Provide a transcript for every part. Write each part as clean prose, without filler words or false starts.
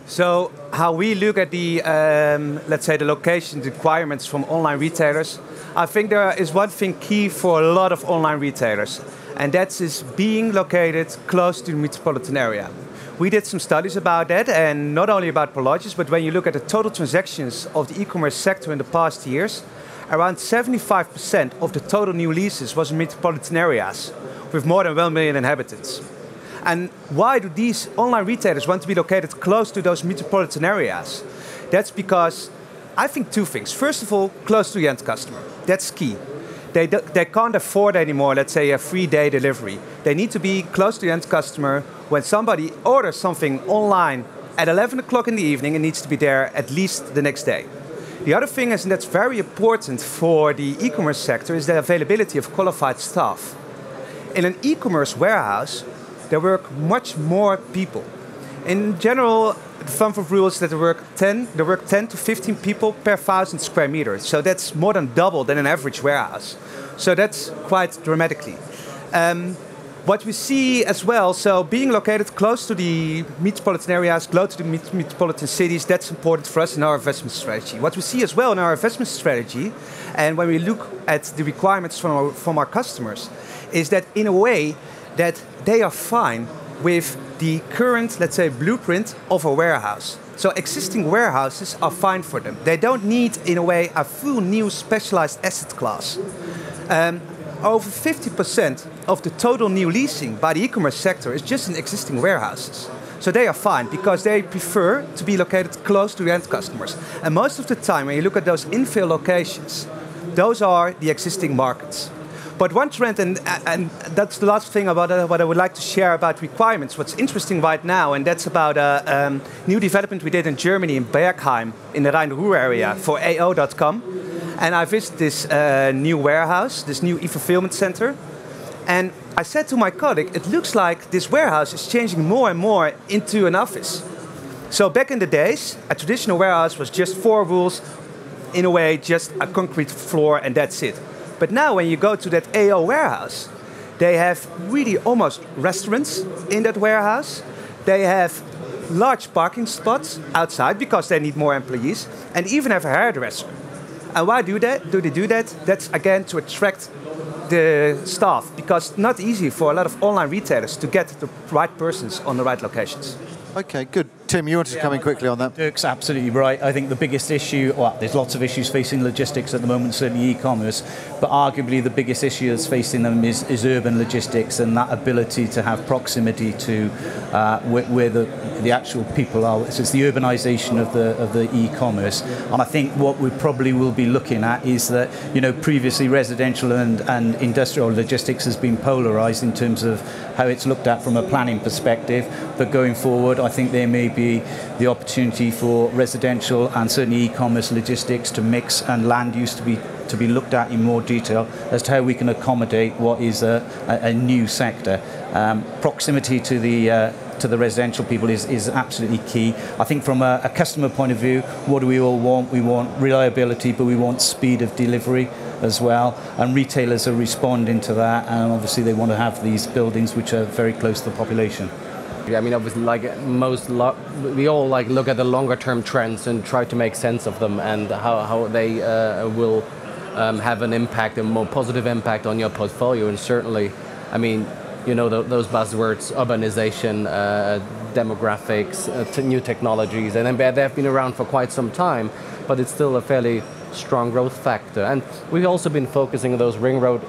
So how we look at the, let's say, the location requirements from online retailers, I think there is one thing key for a lot of online retailers, and that is being located close to the metropolitan area. We did some studies about that, and not only about Prologis, but when you look at the total transactions of the e-commerce sector in the past years, around 75% of the total new leases was in metropolitan areas with more than 1 million inhabitants. And why do these online retailers want to be located close to those metropolitan areas? That's because, I think, two things. First of all, close to the end customer. That's key. They can't afford anymore, let's say, a 3-day delivery. They need to be close to the end customer. When somebody orders something online at 11 o'clock in the evening, it needs to be there at least the next day. The other thing is, and that's very important for the e-commerce sector, is the availability of qualified staff. In an e-commerce warehouse, there work much more people. In general, the thumb of rule is that there work 10 to 15 people per 1,000 square meters. So that's more than double than an average warehouse. So that's quite dramatically. What we see as well, so being located close to the metropolitan areas, close to the metropolitan cities, that's important for us in our investment strategy. What we see as well in our investment strategy, and when we look at the requirements from our customers, is that in a way that they are fine with the current, let's say, blueprint of a warehouse. So existing warehouses are fine for them. They don't need, in a way, a full new specialized asset class. Over 50% of the total new leasing by the e-commerce sector is just in existing warehouses. So they are fine because they prefer to be located close to the end customers. And most of the time, when you look at those infill locations, those are the existing markets. But one trend, and that's the last thing about what I would like to share about requirements, what's interesting right now, and that's about a new development we did in Germany, in Bergheim, in the Rhine-Ruhr area, for AO.com. And I visited this new warehouse, this new e-fulfillment center. And I said to my colleague, it looks like this warehouse is changing more and more into an office. So back in the days, a traditional warehouse was just 4 walls, in a way, just a concrete floor, and that's it. But now when you go to that AO warehouse, they have really almost restaurants in that warehouse. They have large parking spots outside because they need more employees, and even have a hairdresser. And why do they do that? That's again to attract the staff, because it's not easy for a lot of online retailers to get the right persons on the right locations. Okay, good. Tim, you wanted to come in quickly on that? Dirk's absolutely right. I think the biggest issue, well, there's lots of issues facing logistics at the moment, certainly e-commerce, but arguably the biggest issue that's facing them is urban logistics, and that ability to have proximity to where the actual people are. So it's the urbanization of the e-commerce. And I think what we probably will be looking at is that, you know, previously residential and industrial logistics has been polarized in terms of how it's looked at from a planning perspective, but going forward, I think there may be the opportunity for residential and certainly e-commerce logistics to mix, and land use to be looked at in more detail as to how we can accommodate what is a new sector. Proximity to the residential people is absolutely key. I think from a customer point of view, what do we all want? We want reliability, but we want speed of delivery as well. And retailers are responding to that, and obviously they want to have these buildings which are very close to the population. I mean, obviously, like we all look at the longer-term trends and try to make sense of them, and how they will have an impact, a more positive impact on your portfolio. And certainly, I mean, you know, those buzzwords: urbanization, demographics, new technologies, and they've been around for quite some time, but it's still a fairly strong growth factor. And we've also been focusing on those ring road,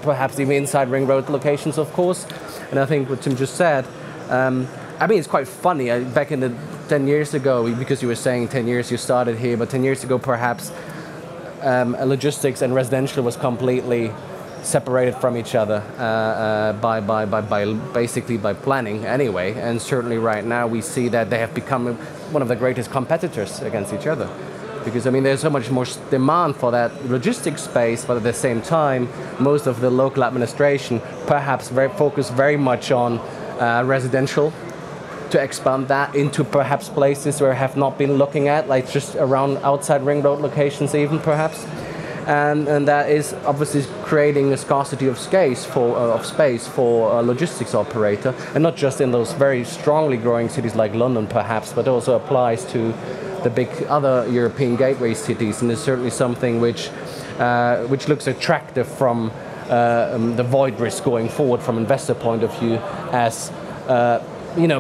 perhaps even inside ring road locations, of course. And I think what Tim just said. I mean, it's quite funny. Back in the 10 years ago, because you were saying 10 years you started here, but 10 years ago perhaps logistics and residential was completely separated from each other basically by planning anyway. And certainly right now we see that they have become one of the greatest competitors against each other. Because, I mean, there's so much more demand for that logistics space, but at the same time, most of the local administration perhaps focus very much on residential, to expand that into perhaps places where I have not been looking at, like just around outside ring road locations even perhaps. and that is obviously creating a scarcity of space for a logistics operator, and not just in those very strongly growing cities like London perhaps, but also applies to the big other European gateway cities, and is certainly something which looks attractive from the void risk going forward from investor point of view, as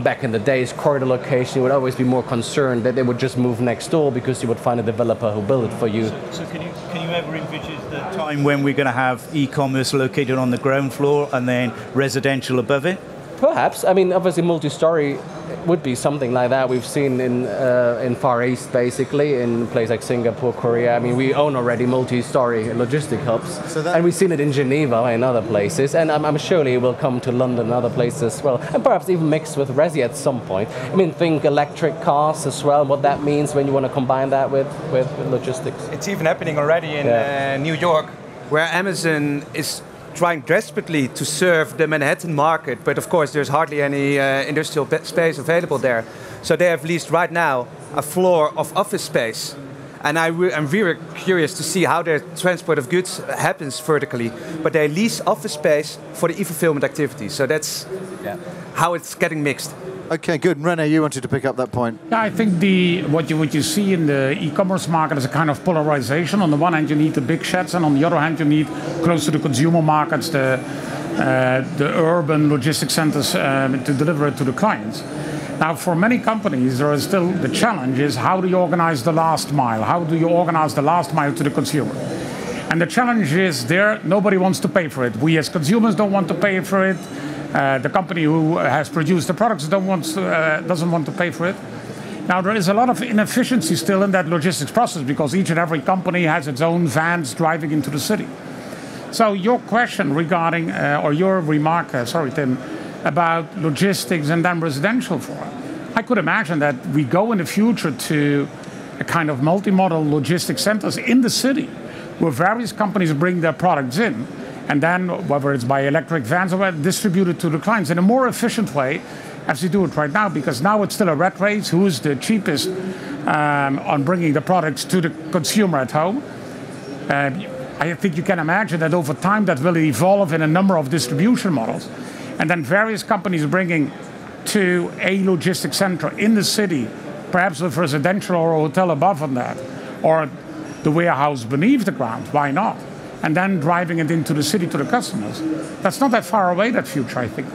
back in the days, corridor location, you would always be more concerned that they would just move next door because you would find a developer who built it for you. So can you ever envisage the time when we're going to have e-commerce located on the ground floor and then residential above it? Perhaps. I mean, obviously multi-story would be something like that. We've seen in Far East, basically, in places like Singapore, Korea. I mean, we own already multi-story logistic hubs, and we've seen it in Geneva and other places, and I'm surely it will come to London and other places as well, and perhaps even mixed with resi at some point. I mean, think electric cars as well, what that means when you want to combine that with logistics. It's even happening already in New York, where Amazon is trying desperately to serve the Manhattan market, but of course there's hardly any industrial space available there. So they have leased right now a floor of office space. And I'm very curious to see how the transport of goods happens vertically. But they lease office space for the e-fulfillment activities. So that's how it's getting mixed. Okay, good. René, you wanted to pick up that point. Yeah, I think what you see in the e-commerce market is a kind of polarization. On the one hand, you need the big sheds, and on the other hand, you need close to the consumer markets, the urban logistics centers to deliver it to the clients. Now, for many companies, there is still the challenge is how do you organize the last mile? How do you organize the last mile to the consumer? And the challenge is there, nobody wants to pay for it. We as consumers don't want to pay for it. The company who has produced the products doesn't want to pay for it. Now, there is a lot of inefficiency still in that logistics process because each and every company has its own vans driving into the city. So your question regarding, or your remark, sorry Tim, about logistics and then residential for it. I could imagine that we go in the future to a kind of multimodal logistics centers in the city where various companies bring their products in, and then, whether it's by electric vans or distributed to the clients in a more efficient way, as we do it right now, because now it's still a rat race. Who is the cheapest on bringing the products to the consumer at home? I think you can imagine that over time that will evolve in a number of distribution models. And then various companies bringing to a logistics center in the city, perhaps with residential or a hotel above on that, or the warehouse beneath the ground, why not? And then driving it into the city to the customers. That's not that far away, that future, I think.